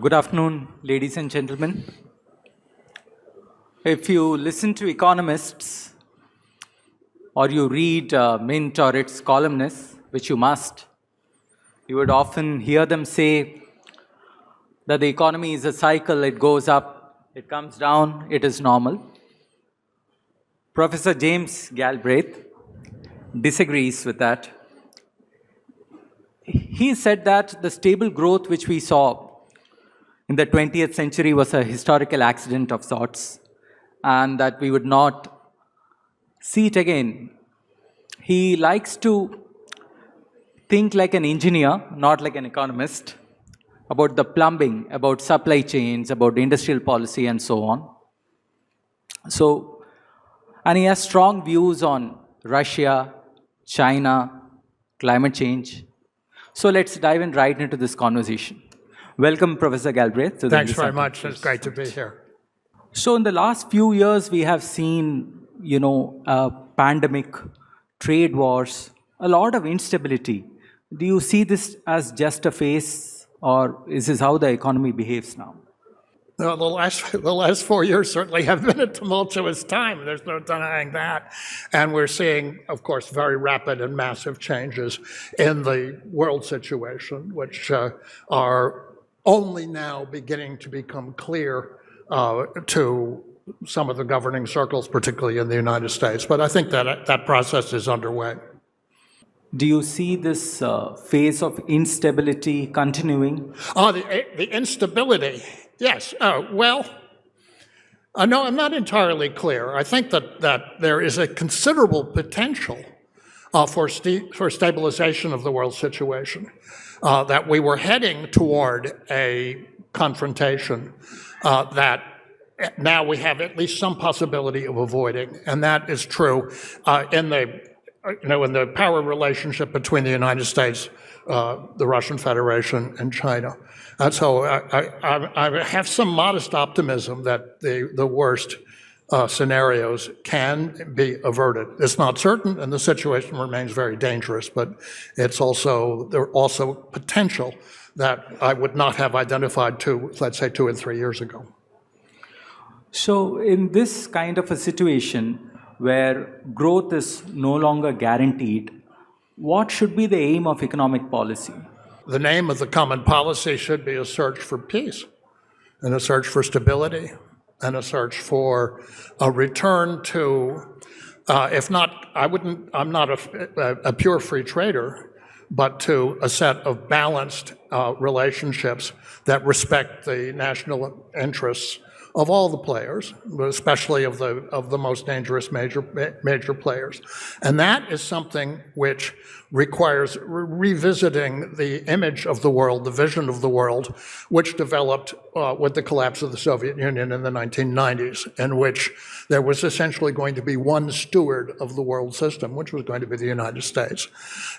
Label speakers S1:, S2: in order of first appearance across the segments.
S1: Good afternoon, ladies and gentlemen. If you listen to economists or you read Mint or its columnists, which you must, you would often hear them say that the economy is a cycle, it goes up, it comes down, it is normal. Professor James Galbraith disagrees with that. He said that the stable growth which we saw in the 20th century was a historical accident of sorts, and that we would not see it again. He likes to think like an engineer, not like an economist, about the plumbing, about supply chains, about industrial policy, and so on. And he has strong views on Russia, China, climate change. So let's dive in right into this conversation. Welcome, Professor Galbraith.
S2: Thanks very much. It's great to be here.
S1: So in the last few years, we have seen, a pandemic, trade wars, a lot of instability. Do you see this as just a phase, or is this how the economy behaves now?
S2: No, the last 4 years certainly have been a tumultuous time. There's no denying that. And we're seeing, of course, very rapid and massive changes in the world situation, which are only now beginning to become clear to some of the governing circles, particularly in the United States. But I think that process is underway.
S1: Do you see this phase of instability continuing?
S2: The instability, yes. No, I'm not entirely clear. I think that there is a considerable potential for stabilization of the world situation, that we were heading toward a confrontation that now we have at least some possibility of avoiding, and that is true in the power relationship between the United States, the Russian Federation, and China. And so I have some modest optimism that the worst scenarios can be averted. It's not certain, and the situation remains very dangerous, but there are also potential that I would not have identified let's say 2 and 3 years ago.
S1: So in this kind of a situation where growth is no longer guaranteed, what should be the aim of economic policy?
S2: The name of the common policy should be a search for peace and a search for stability and a search for a return to, I'm not a pure free trader, but to a set of balanced relationships that respect the national interests of all the players, but especially of the most dangerous major players. And that is something which requires revisiting the image of the world, the vision of the world, which developed with the collapse of the Soviet Union in the 1990s, in which there was essentially going to be one steward of the world system, which was going to be the United States.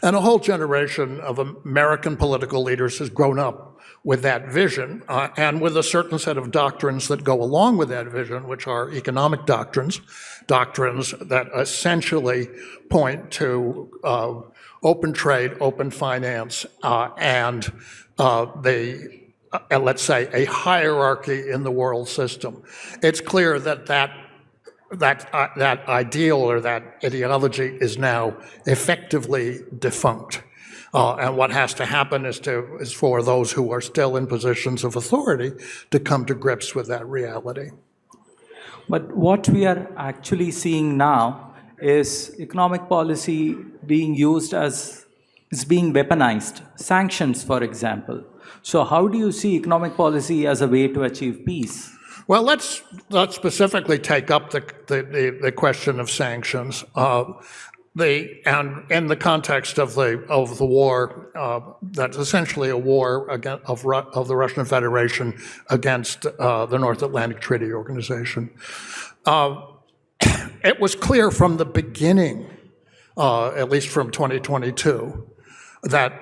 S2: And a whole generation of American political leaders has grown up with that vision, and with a certain set of doctrines that go along with that vision, which are economic doctrines that essentially point to open trade, open finance, and let's say, a hierarchy in the world system. It's clear that ideal or that ideology is now effectively defunct. And what has to happen is for those who are still in positions of authority to come to grips with that reality.
S1: But what we are actually seeing now is economic policy being used is being weaponized. Sanctions, for example. So how do you see economic policy as a way to achieve peace?
S2: Well, let's specifically take up the question of sanctions. And in the context of the war, that's essentially a war of the Russian Federation against the North Atlantic Treaty Organization. It was clear from the beginning, at least from 2022, that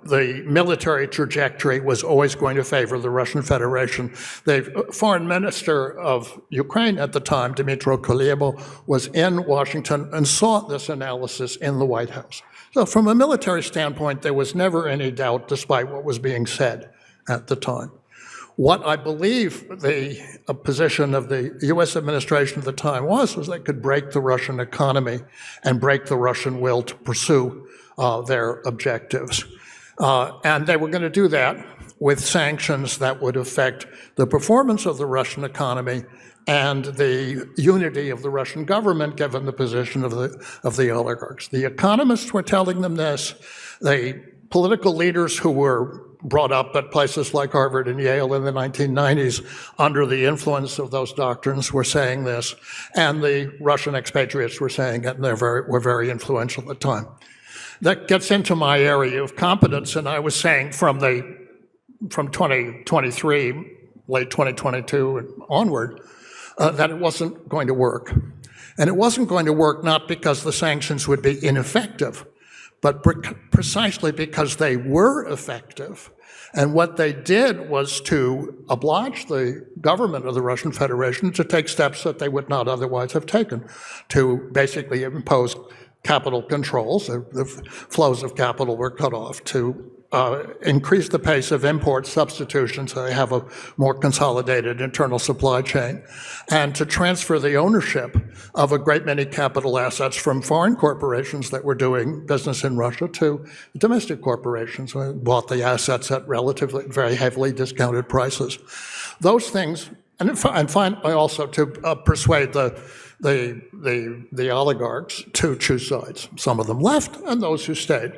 S2: the military trajectory was always going to favor the Russian Federation. The foreign minister of Ukraine at the time, Dmytro Kuleba, was in Washington and saw this analysis in the White House. So from a military standpoint, there was never any doubt, despite what was being said at the time. What I believe the position of the U.S. administration at the time was they could break the Russian economy and break the Russian will to pursue their objectives. And they were going to do that with sanctions that would affect the performance of the Russian economy and the unity of the Russian government, given the position of the oligarchs. The economists were telling them this. The political leaders who were brought up at places like Harvard and Yale in the 1990s under the influence of those doctrines were saying this, and the Russian expatriates were saying it, and they were very influential at the time. That gets into my area of competence, and I was saying from 2023, late 2022 and onward, that it wasn't going to work. And it wasn't going to work not because the sanctions would be ineffective, but precisely because they were effective. And what they did was to oblige the government of the Russian Federation to take steps that they would not otherwise have taken, to basically impose capital controls. The flows of capital were cut off, to increase the pace of import substitution so they have a more consolidated internal supply chain, and to transfer the ownership of a great many capital assets from foreign corporations that were doing business in Russia to domestic corporations who bought the assets at relatively very heavily discounted prices. Those things, and finally also to persuade the oligarchs to choose sides. Some of them left, and those who stayed.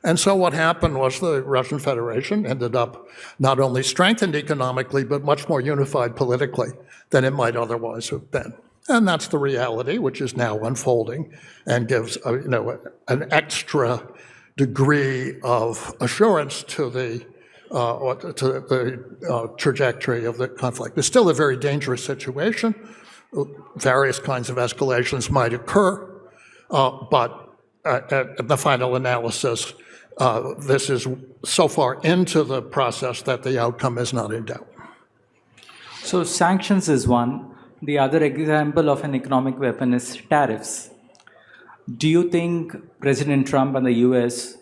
S2: And so what happened was the Russian Federation ended up not only strengthened economically, but much more unified politically than it might otherwise have been. And that's the reality, which is now unfolding and gives an extra degree of assurance to the trajectory of the conflict. It's still a very dangerous situation. Various kinds of escalations might occur, but at the final analysis, this is so far into the process that the outcome is not in doubt.
S1: So sanctions is one. The other example of an economic weapon is tariffs. Do you think President Trump and the US,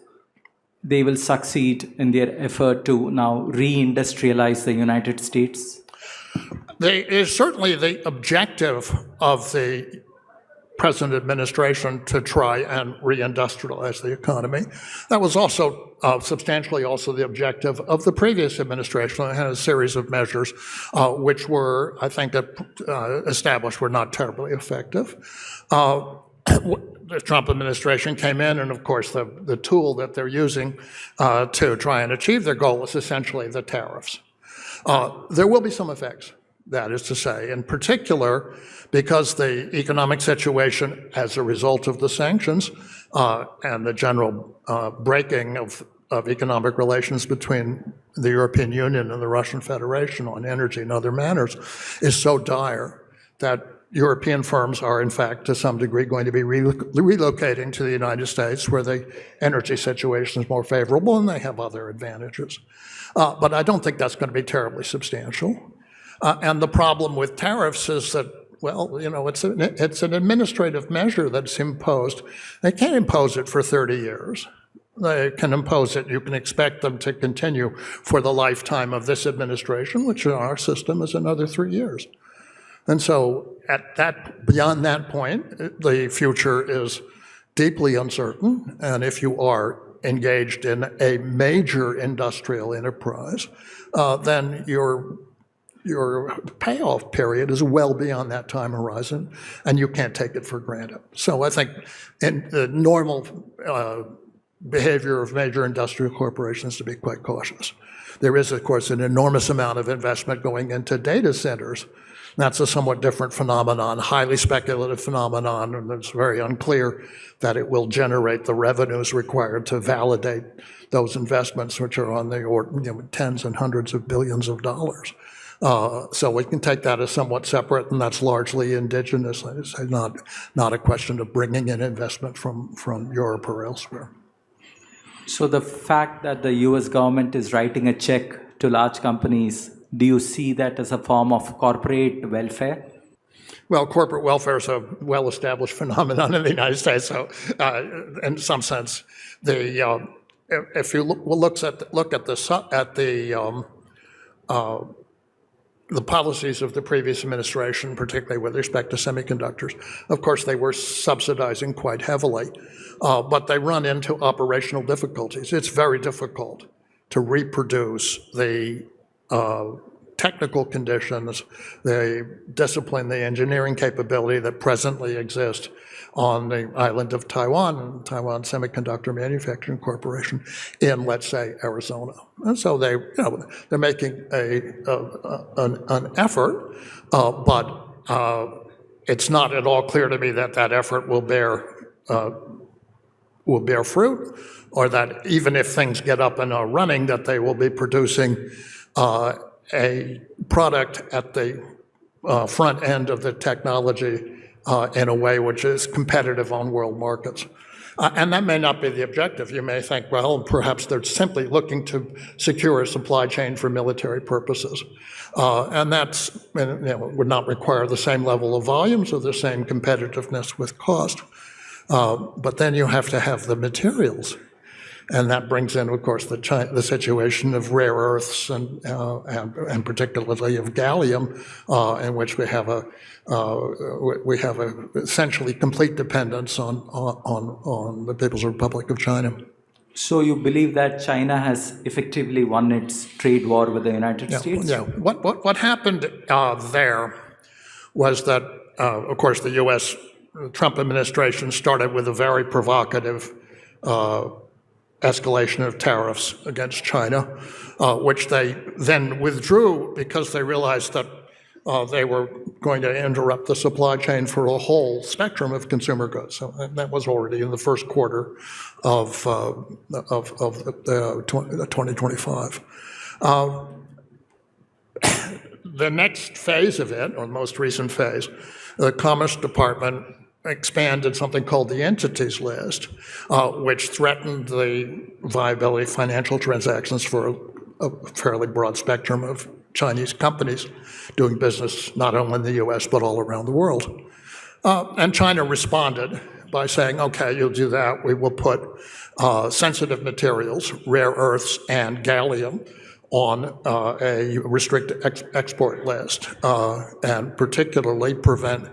S1: they will succeed in their effort to now re-industrialize the United States?
S2: It is certainly the objective of the present administration to try and reindustrialize the economy. That was also substantially also the objective of the previous administration. It had a series of measures which were, I think, established were not terribly effective. The Trump administration came in, and of course the tool that they're using to try and achieve their goal is essentially the tariffs. There will be some effects, that is to say, in particular, because the economic situation as a result of the sanctions and the general breaking of economic relations between the European Union and the Russian Federation on energy and other matters is so dire that European firms are, in fact, to some degree, going to be relocating to the United States, where the energy situation is more favorable and they have other advantages. But I don't think that's going to be terribly substantial. And the problem with tariffs is that, well, it's an administrative measure that's imposed. They can't impose it for 30 years. They can impose it. You can expect them to continue for the lifetime of this administration, which in our system is another 3 years. And so beyond that point, the future is deeply uncertain. And if you are engaged in a major industrial enterprise, then your payoff period is well beyond that time horizon, and you can't take it for granted. So I think in the normal behavior of major industrial corporations to be quite cautious. There is, of course, an enormous amount of investment going into data centers. That's a somewhat different phenomenon, highly speculative phenomenon, and it's very unclear that it will generate the revenues required to validate those investments, which are on the order, tens and hundreds of billions of dollars. So we can take that as somewhat separate, and that's largely indigenous. It's not a question of bringing in investment from Europe or elsewhere.
S1: So the fact that the US government is writing a check to large companies, do you see that as a form of corporate welfare?
S2: Well, corporate welfare is a well-established phenomenon in the United States. So, in some sense, if you look at the the policies of the previous administration, particularly with respect to semiconductors. Of course, they were subsidizing quite heavily, but they run into operational difficulties. It's very difficult to reproduce the technical conditions, the discipline, the engineering capability that presently exist on the island of Taiwan, Taiwan Semiconductor Manufacturing Corporation, in, let's say, Arizona. And so they're making an effort, but it's not at all clear to me that that effort will bear fruit, or that even if things get up and are running, that they will be producing a product at the front end of the technology in a way which is competitive on world markets. And that may not be the objective. You may think, well, perhaps they're simply looking to secure a supply chain for military purposes. And that's, would not require the same level of volumes or the same competitiveness with cost. But then you have to have the materials. And that brings in, of course, the situation of rare earths and particularly of gallium, in which we have a essentially complete dependence on the People's Republic of China.
S1: So you believe that China has effectively won its trade war with the United States?
S2: Yeah. What happened there was that, of course, the U.S. Trump administration started with a very provocative escalation of tariffs against China, which they then withdrew because they realized that they were going to interrupt the supply chain for a whole spectrum of consumer goods. So that was already in the first quarter of 2025. The next phase of it, or the most recent phase, the Commerce Department expanded something called the Entities List, which threatened the viability of financial transactions for a fairly broad spectrum of Chinese companies doing business not only in the US but all around the world. And China responded by saying, okay, you'll do that. We will put sensitive materials, rare earths and gallium, on a restricted export list, and particularly prevent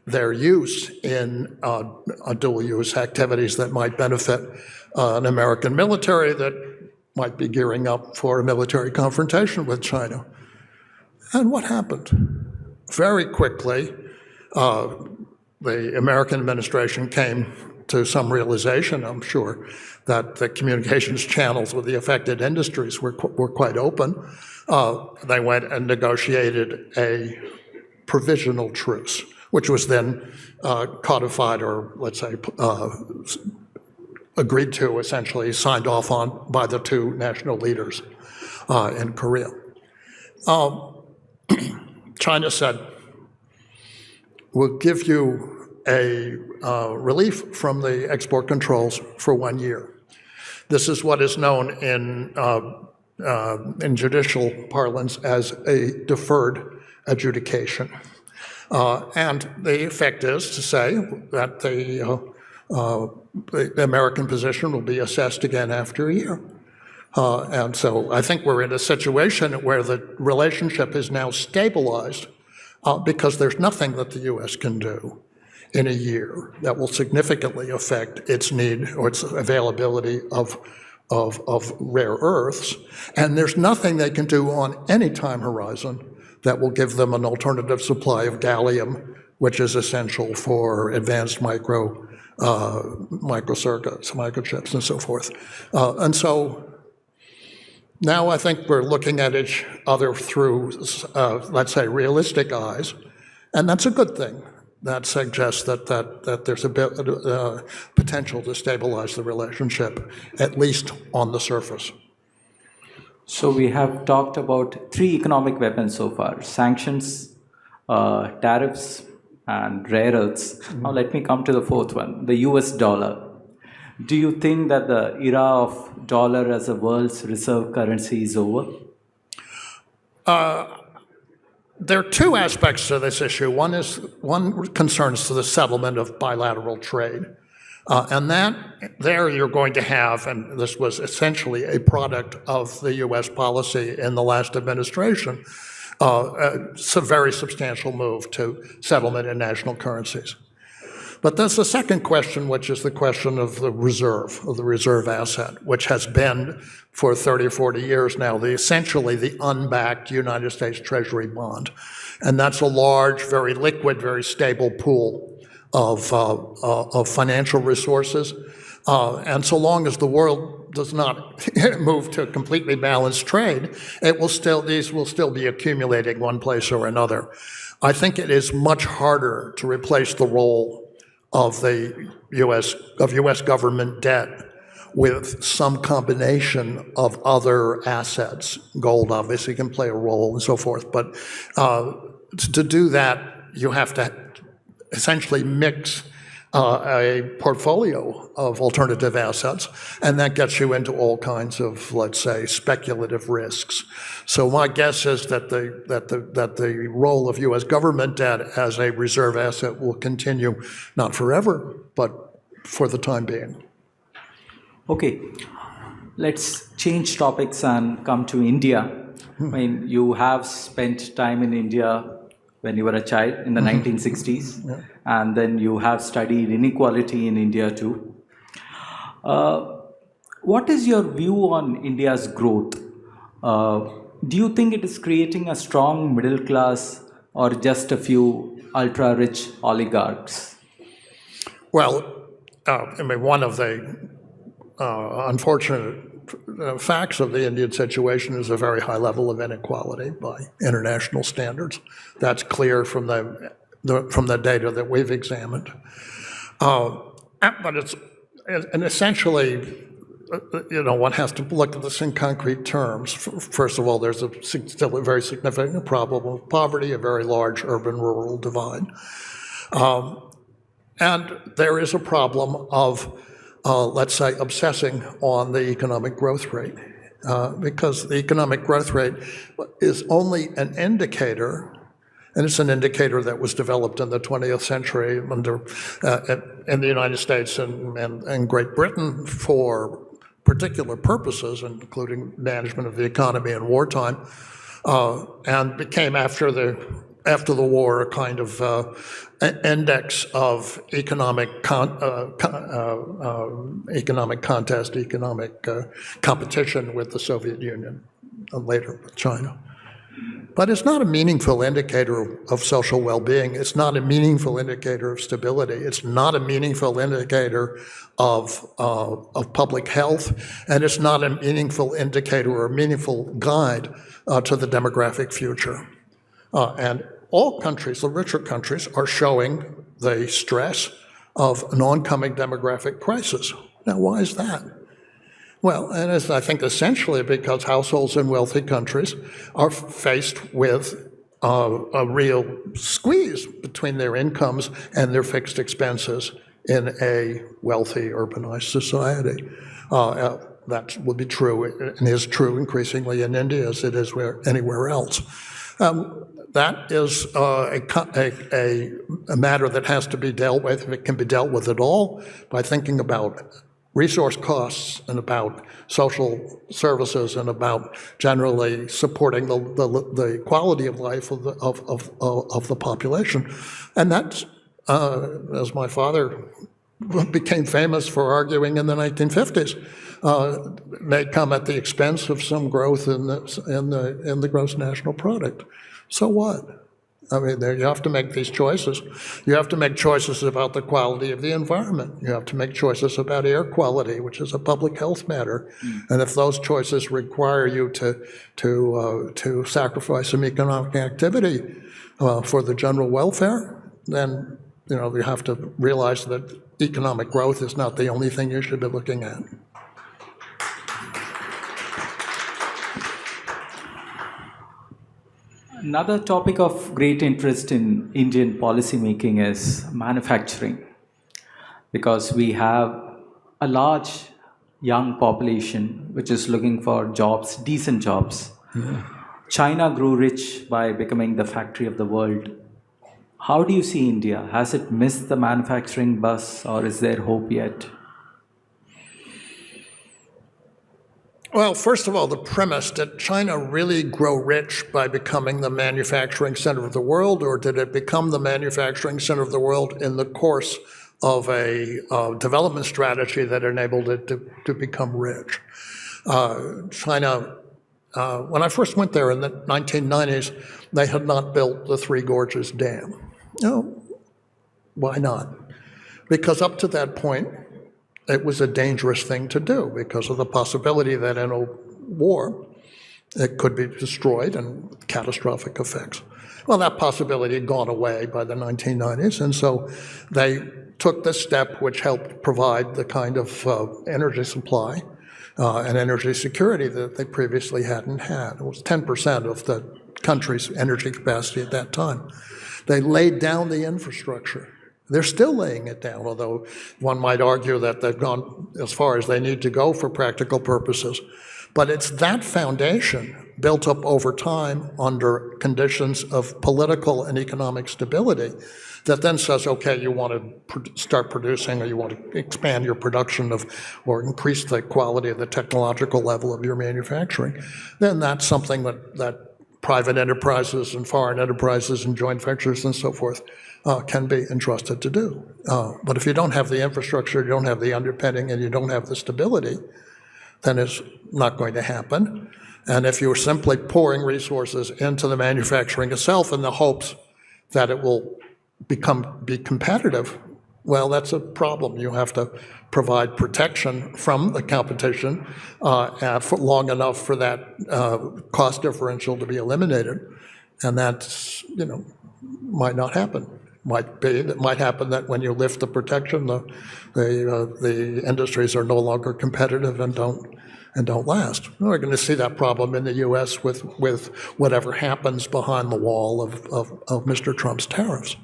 S2: their use in dual-use activities that might benefit an American military that might be gearing up for a military confrontation with China. And what happened? Very quickly, the American administration came to some realization, I'm sure, that the communications channels with the affected industries were quite open. They went and negotiated a provisional truce, which was then codified, or let's say agreed to, essentially signed off on by the two national leaders in Korea. China said, we'll give you a relief from the export controls for 1 year. This is what is known in judicial parlance as a deferred adjudication. And the effect is to say that the American position will be assessed again after a year. And so I think we're in a situation where the relationship is now stabilized because there's nothing that the U.S. can do in a year that will significantly affect its need or its availability of rare earths. And there's nothing they can do on any time horizon that will give them an alternative supply of gallium, which is essential for advanced microcircuits, microchips, and so forth. And so now I think we're looking at each other through, let's say, realistic eyes, and that's a good thing. That suggests that there's a bit potential to stabilize the relationship, at least on the surface.
S1: So we have talked about 3 economic weapons so far: sanctions, tariffs, and rare earths. Now let me come to the 4th one, the US dollar. Do you think that the era of dollar as a world's reserve currency is over?
S2: There are 2 aspects to this issue. One concerns to the settlement of bilateral trade. And there you're going to have, and this was essentially a product of the U.S. policy in the last administration, It's a very substantial move to settlement in national currencies. But there's the second question, which is the question of the reserve asset, which has been for 30 or 40 years now, essentially the unbacked United States Treasury bond. And that's a large, very liquid, very stable pool of financial resources. And so long as the world does not move to a completely balanced trade, these will still be accumulating one place or another. I think it is much harder to replace the role of U.S. government debt with some combination of other assets. Gold obviously can play a role and so forth, but to do that, you have to essentially mix a portfolio of alternative assets, and that gets you into all kinds of, let's say, speculative risks. So my guess is that the role of U.S. government debt as a reserve asset will continue, not forever, but for the time being.
S1: Okay, let's change topics and come to India. I mean, you have spent time in India when you were a child in the 1960s, and then you have studied inequality in India too. What is your view on India's growth? Do you think it is creating a strong middle class or just a few ultra-rich oligarchs?
S2: Well, I mean, one of the unfortunate facts of the Indian situation is a very high level of inequality by international standards. That's clear from the data that we've examined. But and essentially, one has to look at this in concrete terms. First of all, there's still a very significant problem of poverty, a very large urban-rural divide. And there is a problem of let's say, obsessing on the economic growth rate, because the economic growth rate is only an indicator, and it's an indicator that was developed in the 20th century in the United States and Great Britain for particular purposes, including management of the economy in wartime, and became after the war a kind of index of economic contest, economic competition with the Soviet Union, and later with China. But it's not a meaningful indicator of social well-being. It's not a meaningful indicator of stability. It's not a meaningful indicator of public health, and it's not a meaningful indicator or a meaningful guide to the demographic future. And all countries, the richer countries, are showing the stress of an oncoming demographic crisis. Now, why is that? Well, and it's, I think, essentially because households in wealthy countries are faced with a real squeeze between their incomes and their fixed expenses in a wealthy, urbanized society. That will be true and is true increasingly in India as it is anywhere else. That is a matter that has to be dealt with, if it can be dealt with at all, by thinking about resource costs and about social services and about generally supporting the quality of life of the population. And that's, as my father became famous for arguing in the 1950s, may come at the expense of some growth in the gross national product. So what? I mean, you have to make these choices. You have to make choices about the quality of the environment. You have to make choices about air quality, which is a public health matter. And if those choices require you to sacrifice some economic activity for the general welfare, then you have to realize that economic growth is not the only thing you should be looking at.
S1: Another topic of great interest in Indian policymaking is manufacturing, because we have a large young population which is looking for jobs, decent jobs. Yeah. China grew rich by becoming the factory of the world. How do you see India? Has it missed the manufacturing bus, or is there hope yet?
S2: Well, first of all, the premise, did China really grow rich by becoming the manufacturing center of the world, or did it become the manufacturing center of the world in the course of a development strategy that enabled it to become rich? China, when I first went there in the 1990s, they had not built the Three Gorges Dam. No, why not? Because up to that point, it was a dangerous thing to do because of the possibility that in a war, it could be destroyed and catastrophic effects. Well, that possibility had gone away by the 1990s, and so they took this step which helped provide the kind of energy supply and energy security that they previously hadn't had. It was 10% of the country's energy capacity at that time. They laid down the infrastructure. They're still laying it down, although one might argue that they've gone as far as they need to go for practical purposes. But it's that foundation built up over time under conditions of political and economic stability that then says, okay, you want to start producing, or you want to expand your production of, or increase the quality of the technological level of your manufacturing, then that's something that private enterprises and foreign enterprises and joint ventures and so forth can be entrusted to do. But if you don't have the infrastructure, you don't have the underpinning, and you don't have the stability, then it's not going to happen. And if you're simply pouring resources into the manufacturing itself in the hopes that it will be competitive, well, that's a problem. You have to provide protection from the competition for long enough for that cost differential to be eliminated, and that's, might not happen. It might happen that when you lift the protection, the industries are no longer competitive and don't last. We're going to see that problem in the U.S. with whatever happens behind the wall of Mr. Trump's tariffs.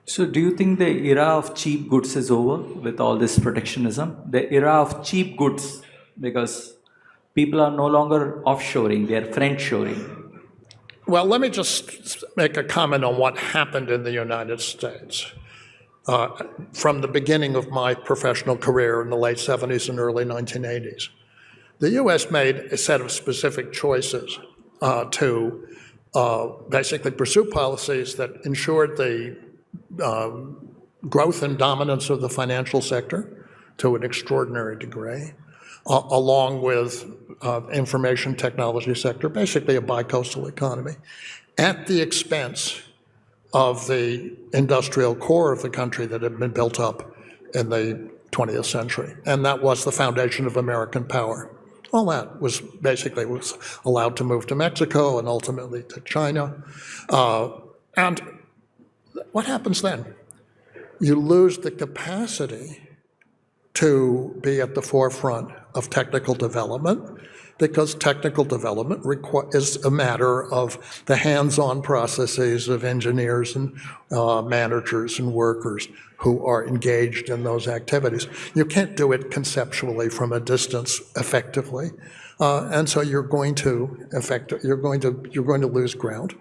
S1: So do you think the era of cheap goods is over with all this protectionism? The era of cheap goods, because people are no longer offshoring, they are friendshoring.
S2: Well, let me just make a comment on what happened in the United States. From the beginning of my professional career in the late 70s and early 1980s, the U.S. made a set of specific choices to basically pursue policies that ensured the growth and dominance of the financial sector to an extraordinary degree, along with information technology sector, basically a bi-coastal economy, at the expense of the industrial core of the country that had been built up in the 20th century. And that was the foundation of American power. All that was basically allowed to move to Mexico and ultimately to China. And what happens then? You lose the capacity to be at the forefront of technical development, because technical development is a matter of the hands-on processes of engineers and managers and workers who are engaged in those activities. You can't do it conceptually from a distance effectively, and so you're going to lose ground.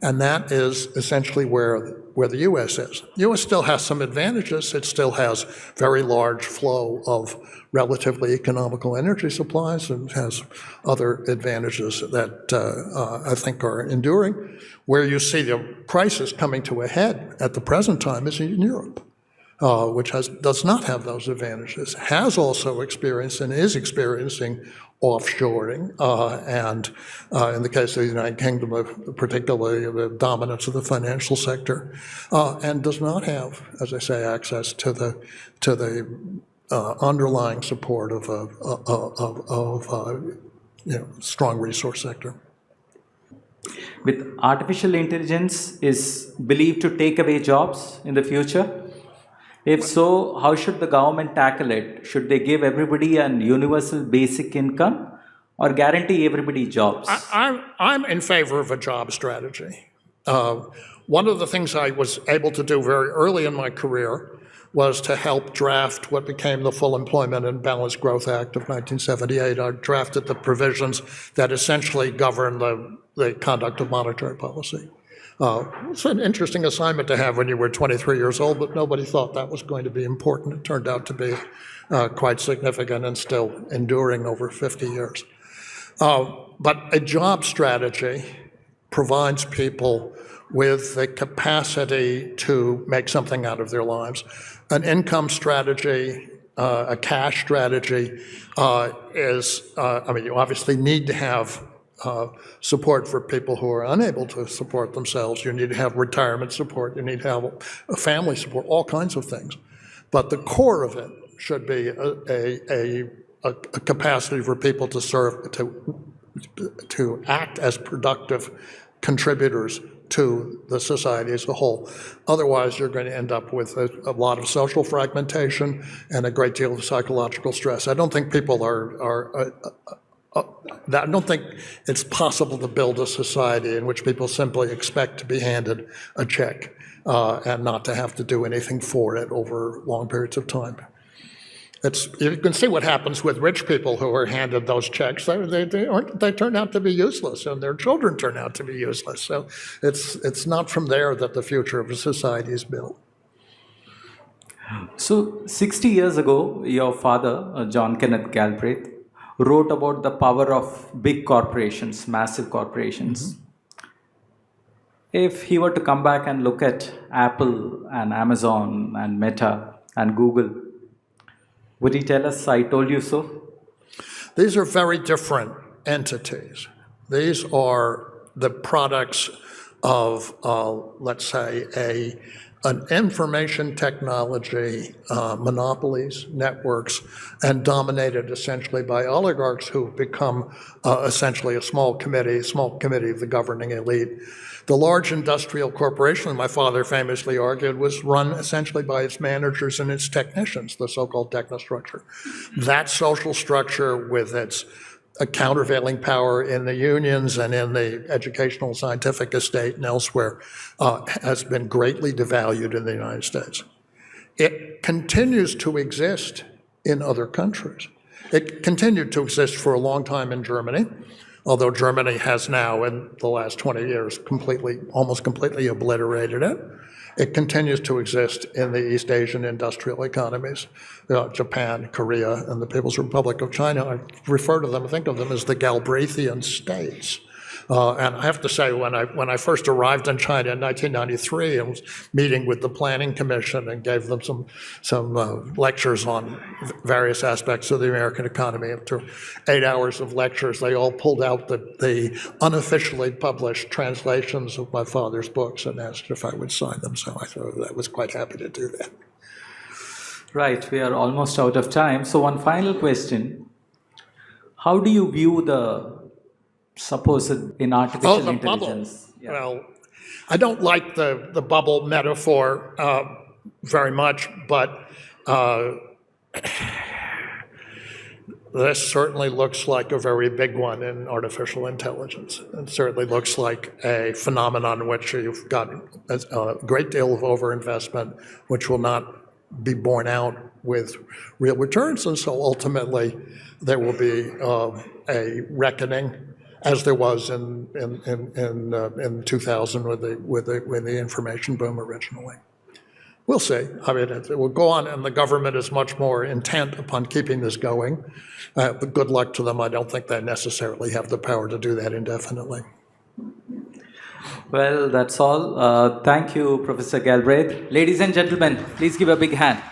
S2: And that is essentially where the U.S. is. The U.S. still has some advantages. It still has very large flow of relatively economical energy supplies and has other advantages that I think are enduring. Where you see the crisis coming to a head at the present time is in Europe, which does not have those advantages, has also experienced and is experiencing offshoring, and in the case of the United Kingdom, particularly the dominance of the financial sector, and does not have, as I say, access to the underlying support of strong resource sector.
S1: With artificial intelligence is believed to take away jobs in the future? If so, how should the government tackle it? Should they give everybody a universal basic income or guarantee everybody jobs?
S2: I'm in favor of a job strategy. One of the things I was able to do very early in my career was to help draft what became the Full Employment and Balanced Growth Act of 1978. I drafted the provisions that essentially govern the conduct of monetary policy. It's an interesting assignment to have when you were 23 years old, but nobody thought that was going to be important. It turned out to be quite significant and still enduring over 50 years. But a job strategy provides people with the capacity to make something out of their lives. An income strategy, a cash strategy you obviously need to have support for people who are unable to support themselves. You need to have retirement support. You need to have a family support, all kinds of things. But the core of it should be a capacity for people to serve, to act as productive contributors to the society as a whole. Otherwise, you're going to end up with a lot of social fragmentation and a great deal of psychological stress. I don't think people I don't think it's possible to build a society in which people simply expect to be handed a check and not to have to do anything for it over long periods of time. You can see what happens with rich people who are handed those checks. They turn out to be useless, and their children turn out to be useless. So it's not from there that the future of a society is built.
S1: So 60 years ago, your father, John Kenneth Galbraith, wrote about the power of big corporations, massive corporations. Mm-hmm. If he were to come back and look at Apple and Amazon and Meta and Google, would he tell us, "I told you so"?
S2: These are very different entities. These are the products of, let's say, an information technology monopolies, networks, and dominated essentially by oligarchs who've become essentially a small committee of the governing elite. The large industrial corporation, my father famously argued, was run essentially by its managers and its technicians, the so-called technostructure. That social structure, with its countervailing power in the unions and in the educational scientific estate and elsewhere, has been greatly devalued in the United States. It continues to exist in other countries. It continued to exist for a long time in Germany, although Germany has now, in the last 20 years, almost completely obliterated it. It continues to exist in the East Asian industrial economies, Japan, Korea, and the People's Republic of China. I think of them as the Galbraithian states. And I have to say, when I first arrived in China in 1993, I was meeting with the Planning Commission and gave them some lectures on various aspects of the American economy. After 8 hours of lectures, they all pulled out the unofficially published translations of my father's books and asked if I would sign them. So I was quite happy to do that.
S1: Right, we are almost out of time. So one final question. How do you view the supposed in artificial intelligence?
S2: Bubble. Yeah. Well, I don't like the bubble metaphor very much, but this certainly looks like a very big one in artificial intelligence. It certainly looks like a phenomenon in which you've got a great deal of overinvestment, which will not be borne out with real returns, and so ultimately there will be a reckoning, as there was in 2000 with the information boom originally. We'll see. I mean, it will go on, and the government is much more intent upon keeping this going. But good luck to them. I don't think they necessarily have the power to do that indefinitely.
S1: Well, that's all. Thank you, Professor Galbraith. Ladies and gentlemen, please give a big hand.